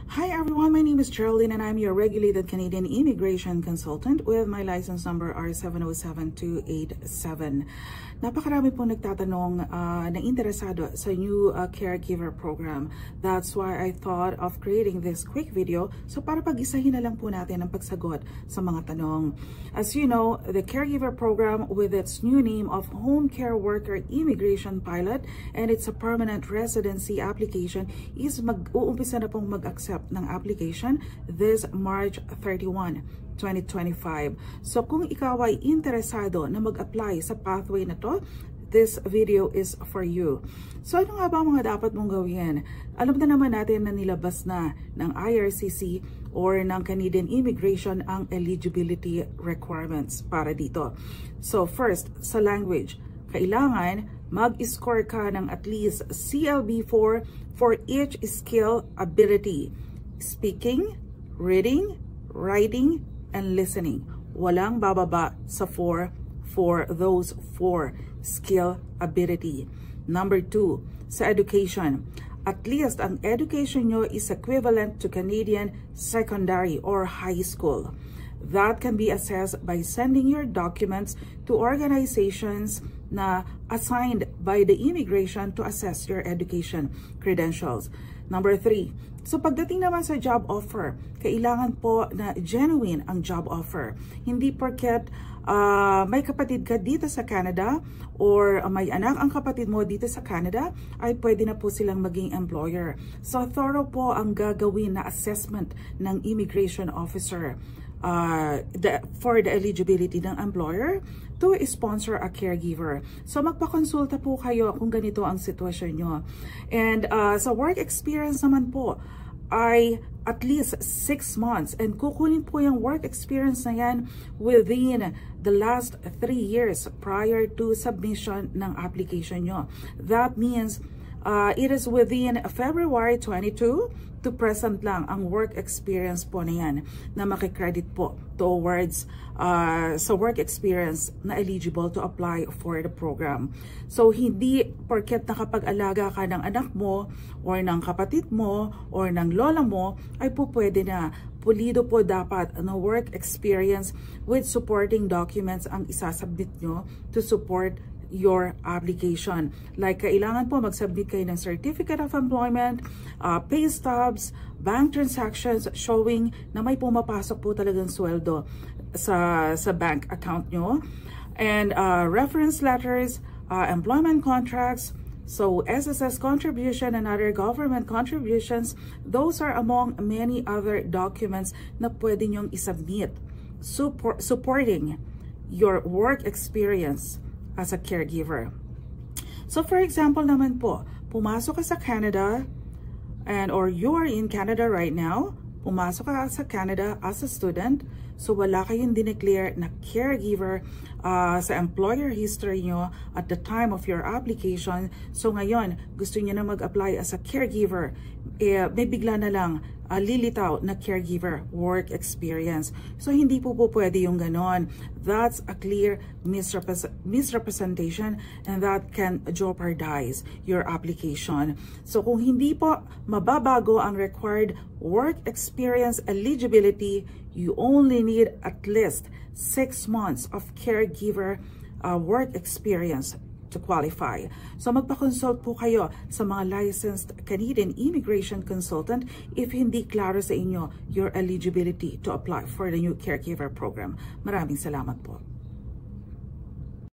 Hi everyone, my name is Geraldine and I'm your regulated Canadian immigration consultant with my license number R707287. Napakarami po nagtatanong na interesado sa new caregiver program. That's why I thought of creating this quick video so para pag-isahin na lang po natin ang pagsagot sa mga tanong. As you know, the caregiver program with its new name of Home Care Worker Immigration Pilot and it's a permanent residency application is mag-uumpisa na pong mag-accept ng application this March 31, 2025. So kung ikaw ay interesado na mag-apply sa pathway na to, this video is for you. So ano nga ba mga dapat mong gawin? Alam na naman natin na nilabas na ng IRCC or ng Canadian Immigration ang eligibility requirements para dito. So first, sa language, kailangan mag-score ka ng at least CLB4 for each skill ability. Speaking, reading, writing, and listening. Walang bababa sa 4 for those 4 skill ability. Number 2, sa education. At least ang education nyo is equivalent to Canadian secondary or high school. That can be assessed by sending your documents to organizations na assigned by the immigration to assess your education credentials. Number 3, so pagdating naman sa job offer, kailangan po na genuine ang job offer. Hindi porket may kapatid ka dito sa Canada or may anak ang kapatid mo dito sa Canada, ay pwede na po silang maging employer. So thorough po ang gagawin na assessment ng immigration officer for the eligibility ng employer to sponsor a caregiver. So magpakonsulta po kayo kung ganito ang sitwasyon nyo. And sa work experience naman po ay at least 6 months and kukunin po yung work experience na yan within the last 3 years prior to submission ng application nyo. That means it is within February 22 to present lang ang work experience po na yan na makikredit po towards sa work experience na eligible to apply for the program. So hindi porket nakapag-alaga ka ng anak mo or ng kapatid mo or ng lola mo ay po pwede na. Pulido po dapat na work experience with supporting documents ang isasubmit nyo to support your application. Like kailangan po mag-submit kayo ng Certificate of Employment, pay stubs, bank transactions showing na may pumapasok po talagang sweldo sa bank account nyo, and reference letters, employment contracts, so SSS contribution and other government contributions. Those are among many other documents na pwede nyong isubmit supporting your work experience as a caregiver. So for example naman po, pumasok ka sa Canada or you are in Canada right now, pumasok ka sa Canada as a student, so wala kayong dineclare na caregiver sa employer history nyo at the time of your application. So ngayon, gusto nyo na mag-apply as a caregiver, may bigla na lang lilitaw na caregiver work experience. So hindi po pwede yung ganon. That's a clear misrepresentation and that can jeopardize your application. So kung hindi po mababago ang required work experience eligibility, you only need at least 6 months of caregiver work experience to qualify. So magpa-consult po kayo sa mga licensed Canadian immigration consultant if hindi klaro sa inyo your eligibility to apply for the new caregiver program. Maraming salamat po.